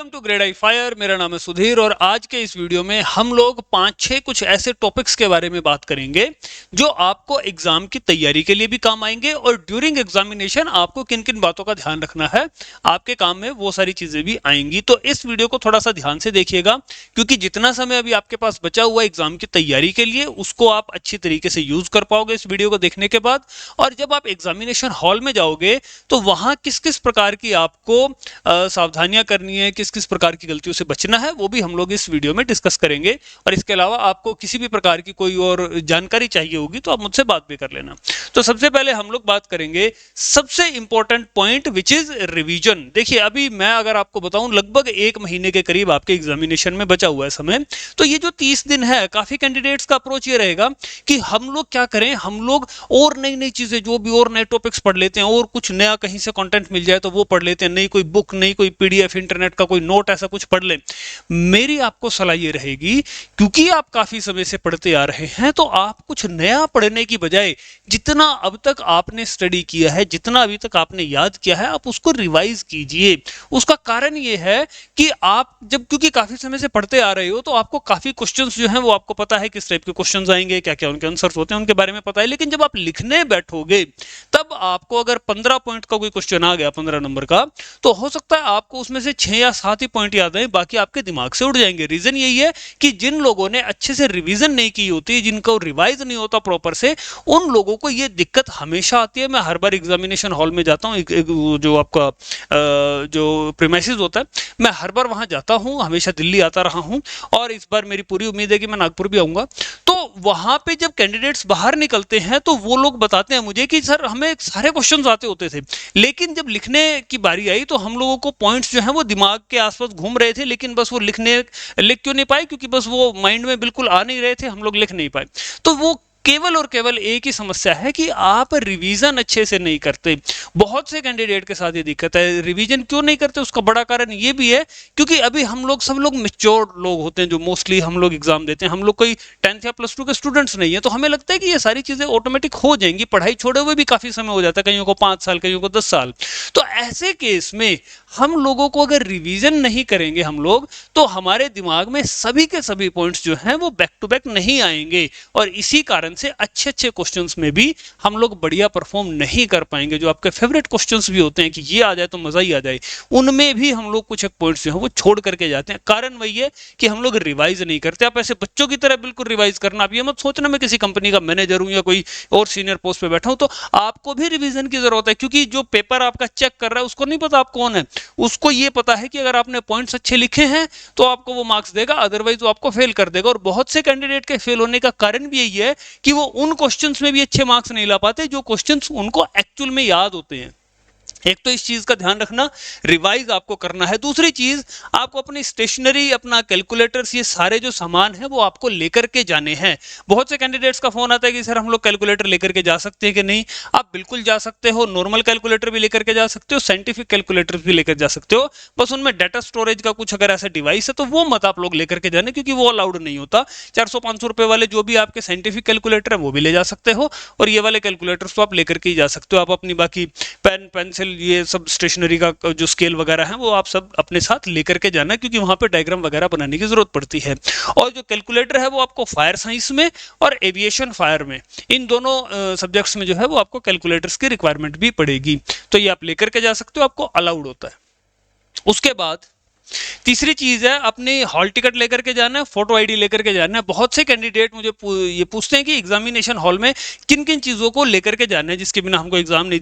Welcome to grade I fire. मेरा नाम है सुधीर और आज के इस वीडियो में हम लोग 5-6 कुछ ऐसे टॉपिक्स के बारे में बात करेंगे जो आपको एग्जाम की तैयारी के लिए भी काम आएंगे और ड्यूरिंग एग्जामिनेशन आपको किन किन बातों का ध्यान रखना है, आपके काम में वो सारी चीजें भी आएंगी। तो इस वीडियो को थोड़ा सा ध्यान से देखिएगा क्योंकि जितना समय अभी आपके पास बचा हुआ एग्जाम की तैयारी के लिए उसको आप अच्छी तरीके से यूज कर पाओगे इस वीडियो को देखने के बाद। और जब आप एग्जामिनेशन हॉल में जाओगे तो वहां किस किस प्रकार की आपको सावधानियां करनी है, किस किस प्रकार की गलतियों से बचना है, वो भी हम लोग इस वीडियो में डिस्कस करेंगे। और इसके अलावा आपको किसी भी प्रकार की कोई और जानकारी चाहिए होगी तो आप मुझसे बात भी कर लेना। तो सबसे पहले हम लोग बात करेंगे सबसे important point which is revision. देखिए अभी मैं अगर आपको बताऊं लगभग 1 महीने के करीब आपके एग्जामिनेशन में बचा हुआ है समय। तो ये जो 30 दिन है काफी कैंडिडेट्स का अप्रोच ये रहेगा कि हम लोग क्या करें, हम लोग और नई नई चीजें जो भी और नए टॉपिक्स पढ़ लेते हैं और कुछ नया कहीं से कंटेंट मिल जाए तो वो पढ़ लेते हैं, नई कोई बुक, नई कोई पीडीएफ, इंटरनेट का कोई नोट ऐसा कुछ पढ़ ले। मेरी आपको सलाह ये रहेगी क्योंकि आप काफी समय से पढ़ते आ रहे हैं तो आप कुछ नया पढ़ने की बजाय जितना अब तक आपने स्टडी किया है, जितना अभी तक आपने याद किया है, आप उसको रिवाइज कीजिए। उसका कारण ये है कि आप जब क्योंकि काफी समय से पढ़ते आ रहे हो तो आपको काफी क्वेश्चंस जो हैं वो आपको पता है किस टाइप के क्वेश्चंस आएंगे, क्या क्या उनके आंसर्स होते हैं उनके बारे में पता है। लेकिन जब आप लिखने बैठोगे तब आपको अगर 15 पॉइंट का कोई क्वेश्चन आ गया 15 नंबर का तो हो सकता है आपको उसमें से 6 या 7 ही पॉइंट याद आए, बाकी आपके दिमाग से उड़ जाएंगे। रीजन यही है कि जिन लोगों ने अच्छे से रिवीजन नहीं की होती, जिनको रिवाइज नहीं होता प्रॉपर से, उन लोगों को ये दिक्कत हमेशा आती है। मैं हर बार एग्जामिनेशन हॉल में जाता हूँ, जो आपका जो प्रीमाइसेस होता है, मैं हर बार वहां जाता हूँ, हमेशा दिल्ली आता रहा हूँ और इस बार मेरी पूरी उम्मीद है कि मैं नागपुर भी आऊंगा। तो वहां पे जब कैंडिडेट्स बाहर निकलते हैं तो वो लोग बताते हैं मुझे कि सर हमें सारे क्वेश्चंस आते होते थे लेकिन जब लिखने की बारी आई तो हम लोगों को पॉइंट्स जो हैं वो दिमाग के आसपास घूम रहे थे लेकिन बस वो लिख क्यों नहीं पाए, क्योंकि बस वो माइंड में बिल्कुल आ नहीं रहे थे, हम लोग लिख नहीं पाए। तो वो केवल और केवल एक ही समस्या है कि आप रिवीजन अच्छे से नहीं करते। बहुत से कैंडिडेट के साथ ये दिक्कत है। रिवीजन क्यों नहीं करते उसका बड़ा कारण ये भी है क्योंकि अभी हम लोग सब लोग मैच्योर लोग होते हैं जो मोस्टली हम लोग एग्जाम देते हैं। हम लोग कोई 10th या +2 के स्टूडेंट्स नहीं है तो हमें लगता है कि ये सारी चीजें ऑटोमेटिक हो जाएंगी। पढ़ाई छोड़े हुए भी काफी समय हो जाता है, कईयों को 5 साल, कईयों को 10 साल। तो ऐसे केस में हम लोगों को अगर रिवीजन नहीं करेंगे हम लोग तो हमारे दिमाग में सभी के सभी पॉइंट्स जो हैं वो बैक टू बैक नहीं आएंगे और इसी कारण से अच्छे अच्छे क्वेश्चंस में भी हम लोग बढ़िया परफॉर्म नहीं कर पाएंगे। जो आपके फेवरेट क्वेश्चंस भी होते हैं कि ये आ जाए तो मजा ही आ जाए, उनमें भी हम लोग कुछ एक पॉइंट्स जो हैं वो छोड़ करके जाते हैं। कारण वही है कि हम लोग रिवाइज नहीं करते। आप ऐसे बच्चों की तरह बिल्कुल रिवाइज करना, आप ये मत सोचना मैं किसी कंपनी का मैनेजर हूं या कोई और सीनियर पोस्ट पे बैठा हूं तो आपको भी रिवीजन की जरूरत है क्योंकि जो पेपर आपका चेक कर रहा है उसको नहीं पता आप कौन है, उसको ये पता है कि अगर आपने पॉइंट्स अच्छे लिखे हैं तो आपको वो मार्क्स देगा, अदरवाइज वो आपको फेल कर देगा। और बहुत से कैंडिडेट के फेल होने का कारण भी यही है कि वो उन क्वेश्चंस में भी अच्छे मार्क्स नहीं ला पाते जो क्वेश्चंस उनको एक्चुअल में याद होते हैं। एक तो इस चीज का ध्यान रखना, रिवाइज आपको करना है। दूसरी चीज, आपको अपनी स्टेशनरी, अपना कैलकुलेटर्स, ये सारे जो सामान है वो आपको लेकर के जाने हैं। बहुत से कैंडिडेट्स का फोन आता है कि सर हम लोग कैलकुलेटर लेकर के जा सकते हैं कि नहीं। आप बिल्कुल जा सकते हो, नॉर्मल कैलकुलेटर भी लेकर के जा सकते हो, साइंटिफिक कैलकुलेटर भी लेकर जा सकते हो। बस उनमें डाटा स्टोरेज का कुछ अगर ऐसा डिवाइस है तो वो मत आप लोग लेकर के जाने क्योंकि वो अलाउड नहीं होता। 400-500 रुपए वाले जो भी आपके साइंटिफिक कैलकुलेटर है वो भी ले जा सकते हो और ये वाले कैलकुलेटर्स तो आप लेकर के ही जा सकते हो। आप अपनी बाकी पेन, पेंसिल, ये सब स्टेशनरी का जो स्केल वगैरह है वो आप सब अपने साथ लेकर के जाना क्योंकि वहां पे डायग्राम वगैरह बनाने की जरूरत पड़ती है। और जो कैलकुलेटर है वो आपको फायर साइंस में और एविएशन फायर में, इन दोनों सब्जेक्ट्स में जो है वो आपको कैलकुलेटर्स की रिक्वायरमेंट भी पड़ेगी। तो ये आप लेकर के जा सकते हो, आपको अलाउड होता है। उसके बाद तीसरी चीज है अपनी हॉल टिकट लेकर के जाना है, फोटो आईडी लेकर के जाना है। बहुत से कैंडिडेट मुझे ये पूछते हैं कि एग्जामिनेशन हॉल में किन किन चीजों को लेकर के जाना है जिसके बिना हमको एग्जाम नहीं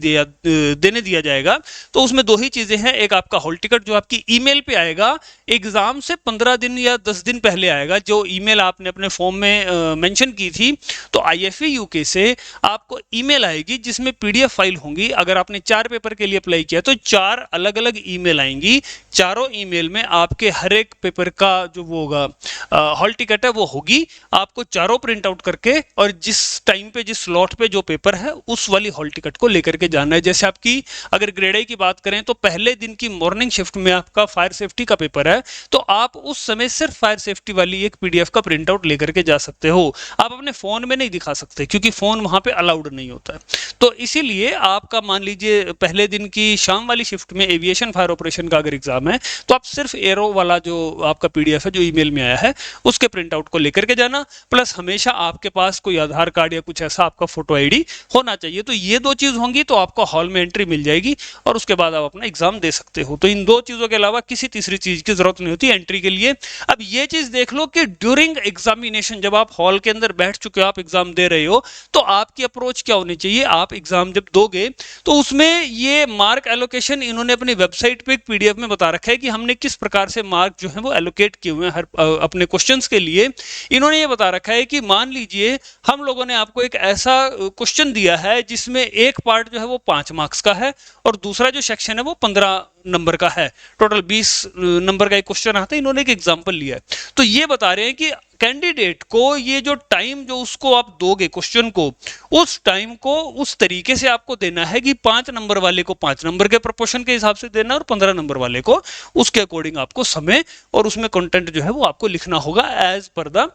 देने दिया जाएगा। तो उसमें 2 ही चीजें हैं। एक आपका हॉल टिकट जो आपकी ईमेल पे आएगा, एग्जाम से 15 दिन या 10 दिन पहले आएगा। जो ईमेल आपने अपने फॉर्म में मेंशन की थी तो IFE UK से आपको ईमेल आएगी जिसमें PDF फाइल होंगी। अगर आपने 4 पेपर के लिए अप्लाई किया तो 4 अलग अलग ईमेल आएंगी। चारों ईमेल में आपके हर एक पेपर का जो वो होगा हॉल टिकट है वो होगी। आपको चारों प्रिंट आउट करके और जिस टाइम पे, जिस स्लॉट पे जो पेपर है उस वाली हॉल टिकट को लेकर के जाना है। जैसे आपकी अगर ग्रेड आई की बात करें तो पहले दिन की मॉर्निंग शिफ्ट में आपका फायर सेफ्टी का पेपर है तो आप उस समय सिर्फ फायर सेफ्टी वाली एक PDF का प्रिंट आउट लेकर के जा सकते हो। आप अपने फोन में नहीं दिखा सकते क्योंकि फोन वहां पे अलाउड नहीं होता है। तो इसीलिए आपका मान लीजिए पहले दिन की शाम वाली शिफ्ट में एविएशन फायर ऑपरेशन का अगर एग्जाम है तो आप सिर्फ एरो प्रो वाला जो आपका पीडीएफ है जो ईमेल में आया है उसके प्रिंट आउट को लेकर के जाना, प्लस हमेशा आपके पास कोई आधार कार्ड या कुछ ऐसा आपका फोटो आईडी होना चाहिए। तो ये दो चीज होंगी तो आपको हॉल में एंट्री मिल जाएगी और उसके बाद आप अपना एग्जाम दे सकते हो। तो इन दो चीजों के अलावा किसी तीसरी चीज की जरूरत नहीं होती एंट्री के लिए। अब ये चीज देख लो कि ड्यूरिंग एग्जामिनेशन जब आप हॉल के अंदर बैठ चुके हो, आप एग्जाम दे रहे हो, तो आपकी अप्रोच क्या होनी चाहिए। आप एग्जाम जब दोगे तो उसमें ये मार्क एलोकेशन इन्होंने अपनी वेबसाइट पे एक पीडीएफ में बता रखा है कि हमने किस प्रकार से मार्क जो है वो एलोकेट किए हुए हैं हर अपने क्वेश्चंस के लिए। इन्होंने ये बता रखा है कि मान लीजिए हम लोगों ने आपको एक ऐसा क्वेश्चन दिया है जिसमें एक पार्ट जो है वो 5 मार्क्स का है और दूसरा जो सेक्शन है वो 15 नंबर का है, टोटल 20 नंबर का एक क्वेश्चन आता है। इन्होंने एक एग्जांपल लिया है, तो ये बता रहे हैं कि कैंडिडेट को ये जो टाइम जो उसको आप दोगे क्वेश्चन को, उस टाइम को उस तरीके से आपको देना है कि 5 नंबर वाले को 5 नंबर के प्रोपोर्शन के हिसाब से देना और 15 नंबर वाले को उसके अकॉर्डिंग आपको समय और उसमें कंटेंट जो है वो आपको लिखना होगा as per the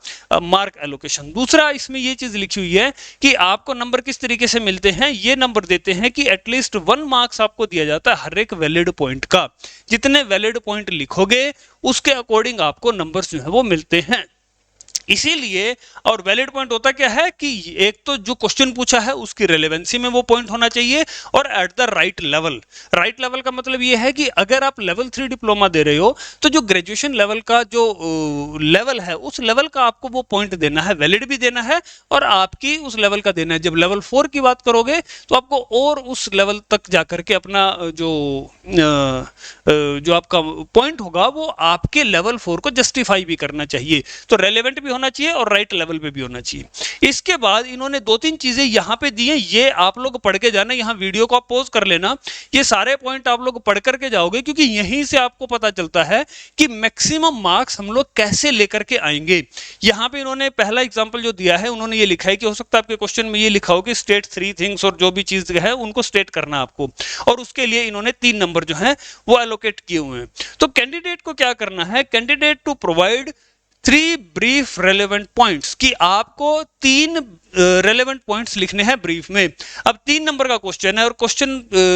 mark allocation. दूसरा इसमें ये चीज लिखी हुई है कि आपको नंबर किस तरीके से मिलते हैं। ये नंबर देते हैं कि एटलीस्ट 1 मार्क्स आपको दिया जाता है हर एक वैलिड पॉइंट का। जितने वैलिड पॉइंट लिखोगे उसके अकॉर्डिंग आपको नंबर्स जो है वो मिलते हैं। इसीलिए और वैलिड पॉइंट होता क्या है कि एक तो जो क्वेश्चन पूछा है उसकी रेलेवेंसी में वो पॉइंट होना चाहिए और at the right level. Right level का मतलब ये है कि अगर आप लेवल 3 डिप्लोमा दे रहे हो तो जो ग्रेजुएशन लेवल का जो लेवल है उस लेवल का आपको वो पॉइंट देना है, वैलिड भी देना है और आपकी उस लेवल का देना है। जब लेवल 4 की बात करोगे तो आपको और उस लेवल तक जाकर के अपना जो आपका पॉइंट होगा वो आपके लेवल 4 को जस्टिफाई भी करना चाहिए। तो रेलेवेंट भी होना चाहिए और राइट लेवल पे भी होना चाहिए। इसके बाद इन्होंने 2-3 चीजें यहां पे दी हैं, ये आप लोग पढ़ के जाना। यहां वीडियो को आप पॉज कर लेना, ये सारे पॉइंट आप लोग पढ़ करके जाओगे क्योंकि यहीं से आपको पता चलता है कि मैक्सिमम मार्क्स हम लोग कैसे लेकर के आएंगे। यहां पे इन्होंने पहला एग्जांपल जो दिया है उन्होंने ये लिखा है कि हो सकता है आपके क्वेश्चन में ये लिखा हो कि स्टेट 3 थिंग्स और जो भी चीज है उनको स्टेट करना आपको, और उसके लिए इन्होंने 3 नंबर जो है वो एलोकेट किए हुए हैं। तो कैंडिडेट को क्या करना है, candidate to provide 3 brief relevant points, कि आपको 3 रेलेवेंट पॉइंट्स लिखने हैं ब्रीफ में। अब 3 नंबर का क्वेश्चन है और क्वेश्चन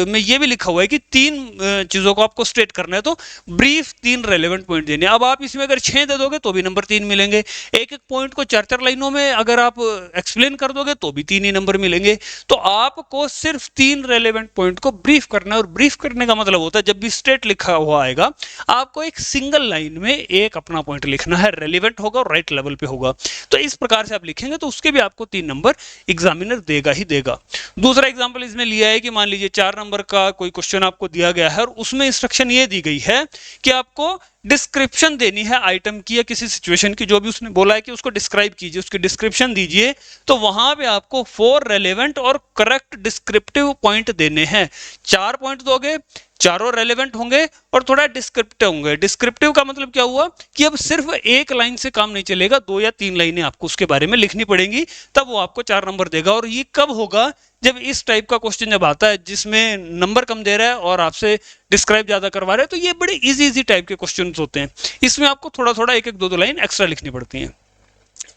में ये भी लिखा हुआ है कि 3 चीजों को आपको स्टेट करना है, तो ब्रीफ 3 रेलेवेंट पॉइंट देने। अब आप इसमें अगर 6 दे दोगे तो भी नंबर 3 मिलेंगे, एक एक पॉइंट को 4-4 लाइनों में अगर आप एक्सप्लेन कर दोगे तो भी 3 ही नंबर मिलेंगे। तो आपको सिर्फ 3 रेलेवेंट पॉइंट को ब्रीफ करना है, और ब्रीफ करने का मतलब होता है जब भी स्टेट लिखा हुआ आएगा आपको एक सिंगल लाइन में एक अपना पॉइंट लिखना है, रेलेवेंट होगा और राइट लेवल पे होगा। तो इस प्रकार से आप लिखेंगे तो उसके भी आपको 3 नंबर एग्जामिनर देगा ही देगा। दूसरा एग्जांपल इसमें लिया है कि मान लीजिए 4 नंबर का कोई क्वेश्चन आपको दिया गया है और उसमें इंस्ट्रक्शन ये दी गई है कि आपको डिस्क्रिप्शन देनी है आइटम की या किसी सिचुएशन की, जो भी उसने बोला है कि उसको डिस्क्राइब कीजिए, उसकी डिस्क्रिप्शन दीजिए। तो वहां पे आपको 4 रेलेवेंट और करेक्ट डिस्क्रिप्टिव पॉइंट देने हैं। 4 पॉइंट दोगे, चारों रेलेवेंट होंगे और थोड़ा डिस्क्रिप्टिव होंगे। डिस्क्रिप्टिव का मतलब क्या हुआ कि अब सिर्फ एक लाइन से काम नहीं चलेगा, 2 या 3 लाइनें आपको उसके बारे में लिखनी पड़ेंगी, तब वो आपको 4 नंबर देगा। और ये कब होगा, जब इस टाइप का क्वेश्चन जब आता है जिसमें नंबर कम दे रहा है और आपसे डिस्क्राइब ज्यादा करवा रहा है, तो ये बड़े इजी टाइप के क्वेश्चन होते हैं। इसमें आपको थोड़ा थोड़ा 1-2 लाइन एक्स्ट्रा लिखनी पड़ती है।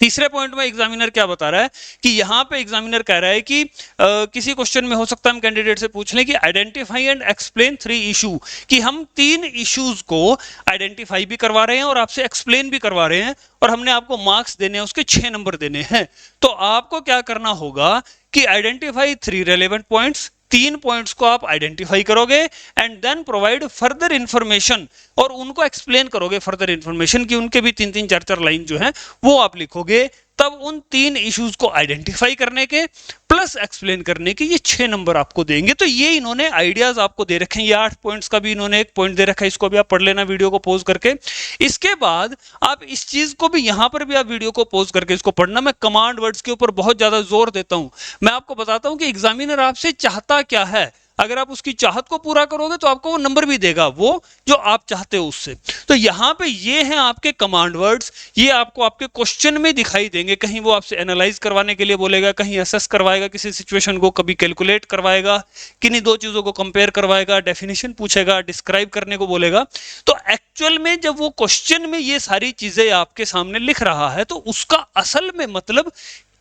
तीसरे पॉइंट में एग्जामिनर क्या बता रहा है कि यहां पे एग्जामिनर कह रहा है कि किसी क्वेश्चन में हो सकता है हम कैंडिडेट से पूछ लें कि आइडेंटिफाई एंड एक्सप्लेन 3 इशू, कि हम 3 इश्यूज को आइडेंटिफाई भी करवा रहे हैं और आपसे एक्सप्लेन भी करवा रहे हैं और हमने आपको मार्क्स देने हैं, उसके 6 नंबर देने हैं। तो आपको क्या करना होगा कि आइडेंटिफाई 3 रेलेवेंट पॉइंट्स, 3 पॉइंट्स को आप आइडेंटिफाई करोगे and then provide further information, और उनको एक्सप्लेन करोगे फर्दर इंफॉर्मेशन की उनके भी 3-3, 4-4 लाइन जो है वो आप लिखोगे। तब उन 3 इश्यूज को आइडेंटिफाई करने के प्लस एक्सप्लेन करने के ये 6 नंबर आपको देंगे। तो ये इन्होंने आइडियाज आपको दे रखे हैं। ये 8 पॉइंट्स का भी इन्होंने एक पॉइंट दे रखा है, इसको भी आप पढ़ लेना वीडियो को पॉज करके। इसके बाद आप इस चीज को भी यहां पर भी आप वीडियो को पॉज करके इसको पढ़ना। मैं कमांड वर्ड्स के ऊपर बहुत ज्यादा जोर देता हूं। मैं आपको बताता हूं कि एग्जामिनर आपसे चाहता क्या है। अगर आप उसकी चाहत को पूरा करोगे तो आपको वो नंबर भी देगा, वो जो आप चाहते हो उससे। तो यहां पे ये हैं आपके कमांड वर्ड्स, ये आपको आपके क्वेश्चन में दिखाई देंगे। कहीं वो आपसे एनालाइज करवाने के लिए बोलेगा, कहीं असेस करवाएगा किसी सिचुएशन को, कभी कैलकुलेट करवाएगा, किन्हीं 2 चीजों को कंपेयर करवाएगा, डेफिनेशन पूछेगा, डिस्क्राइब करने को बोलेगा। तो एक्चुअल में जब वो क्वेश्चन में ये सारी चीजें आपके सामने लिख रहा है तो उसका असल में मतलब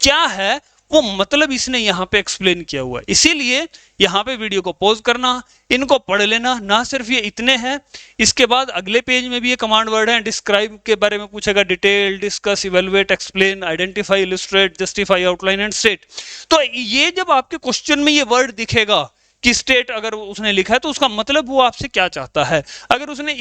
क्या है वो मतलब इसने यहाँ पे एक्सप्लेन किया हुआ है। इसीलिए यहाँ पे वीडियो को पॉज करना, इनको पढ़ लेना। ना सिर्फ ये इतने हैं, इसके बाद अगले पेज में भी ये कमांड वर्ड है। डिस्क्राइब के बारे में पूछेगा, detail, discuss, evaluate, explain, identify, illustrate, justify, outline and state. तो ये जब आपके क्वेश्चन में ये वर्ड दिखेगा कि स्टेट अगर उसने लिखा है तो उसका मतलब वो आपसे क्या चाहता है। अगर उसने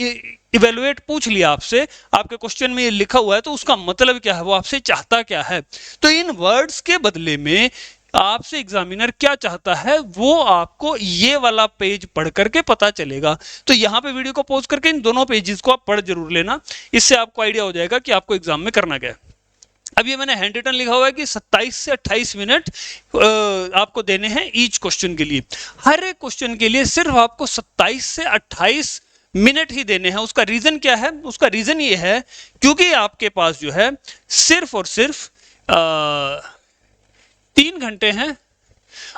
इवेलुएट पूछ लिया आपसे, आपके क्वेश्चन में ये लिखा हुआ है, तो उसका मतलब क्या है, वो आपसे चाहता क्या है। तो इन वर्ड्स के बदले में आपसे एग्जामिनर क्या चाहता है वो आपको ये वाला पेज पढ़ करके पता चलेगा। तो यहाँ पे वीडियो को पॉज करके इन दोनों पेजेस को आप पढ़ जरूर लेना, इससे आपको आइडिया हो जाएगा कि आपको एग्जाम में करना क्या है। अब ये मैंने हैंड रिटन लिखा हुआ है कि 27 से 28 मिनट आपको देने हैं ईच क्वेश्चन के लिए। हर एक क्वेश्चन के लिए सिर्फ आपको 27 से 28 मिनट ही देने हैं। उसका रीजन क्या है? उसका रीजन ये है क्योंकि आपके पास जो है सिर्फ और सिर्फ 3 घंटे हैं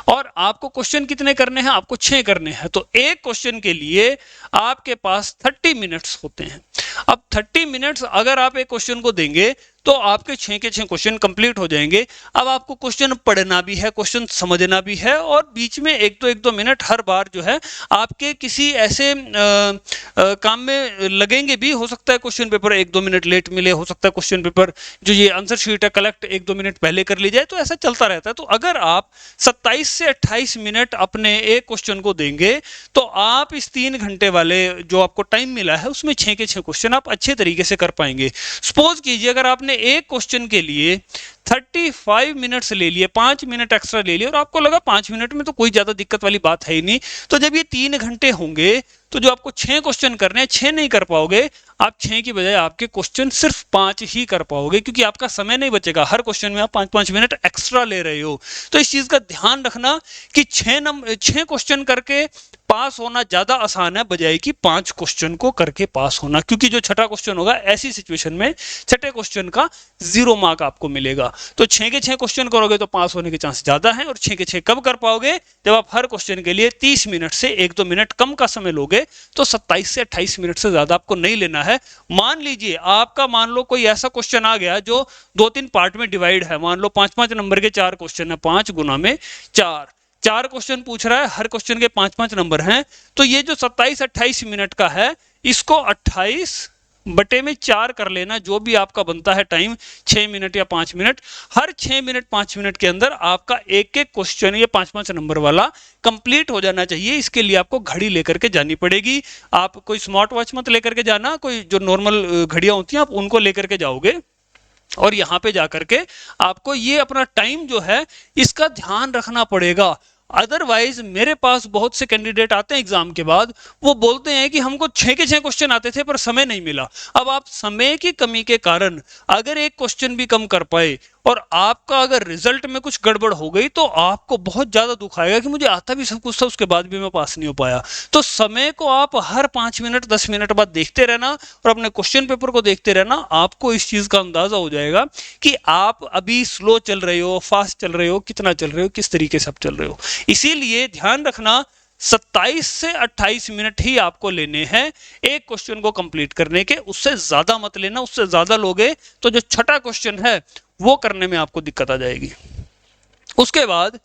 और आपको क्वेश्चन कितने करने हैं? आपको 6 करने हैं। तो एक क्वेश्चन के लिए आपके पास 30 मिनट्स होते हैं। अब 30 मिनट्स अगर आप एक क्वेश्चन को देंगे तो आपके 6 के 6 क्वेश्चन कंप्लीट हो जाएंगे। अब आपको क्वेश्चन पढ़ना भी है, क्वेश्चन समझना भी है, और बीच में एक दो मिनट हर बार जो है आपके किसी ऐसे काम में लगेंगे भी। हो सकता है क्वेश्चन पेपर 1-2 मिनट लेट मिले, हो सकता है क्वेश्चन पेपर जो ये आंसर शीट है कलेक्ट 1-2 मिनट पहले कर ली जाए, तो ऐसा चलता रहता है। तो अगर आप 27 से 28 मिनट अपने एक क्वेश्चन को देंगे तो आप इस 3 घंटे वाले जो आपको टाइम मिला है उसमें 6 के 6 क्वेश्चन आप अच्छे तरीके से कर पाएंगे। सपोज कीजिए अगर आपने एक क्वेश्चन के लिए 35 मिनट्स ले लिए, 5 मिनट एक्स्ट्रा ले लिए, और आपको लगा 5 मिनट में तो कोई ज्यादा दिक्कत वाली बात है ही नहीं, तो जब ये 3 घंटे होंगे तो जो आपको 6 क्वेश्चन करने हैं 6 नहीं कर पाओगे, आप 6 की बजाय आपके क्वेश्चन सिर्फ 5 ही कर पाओगे, क्योंकि आपका समय नहीं बचेगा। हर क्वेश्चन में आप 5-5 मिनट एक्स्ट्रा ले रहे हो। तो इस चीज का ध्यान रखना कि 6 क्वेश्चन करके पास होना ज्यादा आसान है बजाय कि 5 क्वेश्चन को करके पास होना, क्योंकि जो छठा क्वेश्चन होगा ऐसी सिचुएशन में छठे क्वेश्चन का 0 मार्क आपको मिलेगा। तो 6 के 6 क्वेश्चन करोगे तो पास होने के चांस ज्यादा है। और 6 के 6 कब कर पाओगे? जब आप हर क्वेश्चन के लिए 30 मिनट से 1-2 मिनट कम का समय लोगे। तो 27 से 28 मिनट से ज्यादा आपको नहीं लेना है। मान लीजिए आपका, मान लो कोई ऐसा क्वेश्चन आ गया जो 2-3 पार्ट में डिवाइड है, मान लो 5-5 नंबर के 4 क्वेश्चन है, 5 गुना में 4 क्वेश्चन पूछ रहा है, हर क्वेश्चन के 5-5 नंबर हैं। तो ये जो 27-28 मिनट का है, इसको 28/4 कर लेना, जो भी आपका बनता है टाइम, 6 मिनट या 5 मिनट। हर 6 मिनट 5 मिनट के अंदर आपका एक एक क्वेश्चन ये 5-5 नंबर वाला कंप्लीट हो जाना चाहिए। इसके लिए आपको घड़ी लेकर के जानी पड़ेगी। आप कोई स्मार्ट वॉच मत लेकर के जाना, कोई जो नॉर्मल घड़ियां होती हैं आप उनको लेकर के जाओगे, और यहां पे जाकर के आपको ये अपना टाइम जो है इसका ध्यान रखना पड़ेगा। अदरवाइज मेरे पास बहुत से कैंडिडेट आते हैं एग्जाम के बाद, वो बोलते हैं कि हमको 6 के 6 क्वेश्चन आते थे पर समय नहीं मिला। अब आप समय की कमी के कारण अगर एक क्वेश्चन भी कम कर पाए और आपका अगर रिजल्ट में कुछ गड़बड़ हो गई तो आपको बहुत ज्यादा दुख आएगा कि मुझे आता भी सब कुछ था, उसके बाद भी मैं पास नहीं हो पाया। तो समय को आप हर 5 मिनट 10 मिनट बाद देखते रहना और अपने क्वेश्चन पेपर को देखते रहना। आपको इस चीज का अंदाजा हो जाएगा कि आप अभी स्लो चल रहे हो, फास्ट चल रहे हो, कितना चल रहे हो, किस तरीके से आप चल रहे हो। इसीलिए ध्यान रखना 27 से 28 मिनट ही आपको लेने हैं एक क्वेश्चन को कंप्लीट करने के, उससे ज्यादा मत लेना। उससे ज्यादा लोगे तो जो छठा क्वेश्चन है वो करने में आपको दिक्कत आ जाएगी। उसके बाद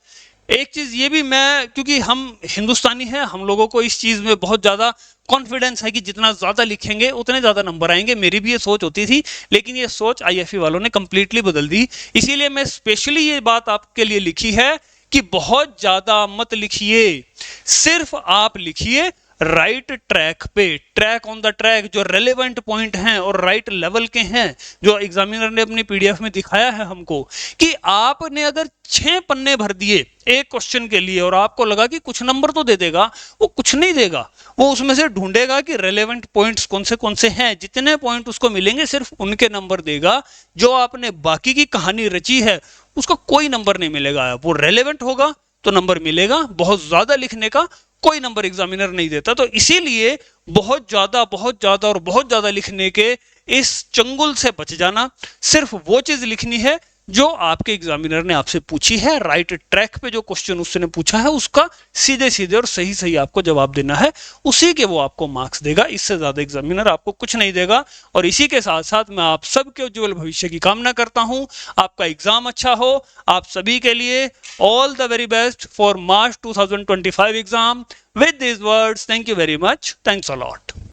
एक चीज ये भी, मैं क्योंकि हम हिंदुस्तानी हैं, हम लोगों को इस चीज में बहुत ज्यादा कॉन्फिडेंस है कि जितना ज्यादा लिखेंगे उतने ज्यादा नंबर आएंगे। मेरी भी ये सोच होती थी, लेकिन ये सोच आईएफई वालों ने कंप्लीटली बदल दी। इसीलिए मैं स्पेशली ये बात आपके लिए लिखी है कि बहुत ज्यादा मत लिखिए, सिर्फ आप लिखिए राइट ट्रैक पे, ट्रैक ऑन द ट्रैक, जो रेलेवेंट पॉइंट हैं और राइट लेवल के हैं, जो एग्जामिनर ने अपनी पीडीएफ में दिखाया है हमको, कि आपने अगर 6 पन्ने भर दिए एक क्वेश्चन के लिए और आपको लगा कि कुछ नंबर तो दे देगा, वो कुछ नहीं देगा। वो उसमें से ढूंढेगा कि रेलेवेंट पॉइंट्स कौन से हैं, जितने पॉइंट उसको मिलेंगे सिर्फ उनके नंबर देगा। जो आपने बाकी की कहानी रची है उसको कोई नंबर नहीं मिलेगा। वो रेलेवेंट होगा तो नंबर मिलेगा, बहुत ज्यादा लिखने का कोई नंबर एग्जामिनर नहीं देता। तो इसीलिए बहुत ज्यादा और बहुत ज्यादा लिखने के इस चंगुल से बच जाना। सिर्फ वो चीज लिखनी है जो आपके एग्जामिनर ने आपसे पूछी है, राइट ट्रैक पे जो क्वेश्चन उसने पूछा है उसका सीधे सीधे और सही सही आपको जवाब देना है, उसी के वो आपको मार्क्स देगा। इससे ज्यादा एग्जामिनर आपको कुछ नहीं देगा। और इसी के साथ साथ मैं आप सबके उज्जवल भविष्य की कामना करता हूं, आपका एग्जाम अच्छा हो। आप सभी के लिए all the very best for March 2025 exam. With this words, thank you very much, thanks a lot.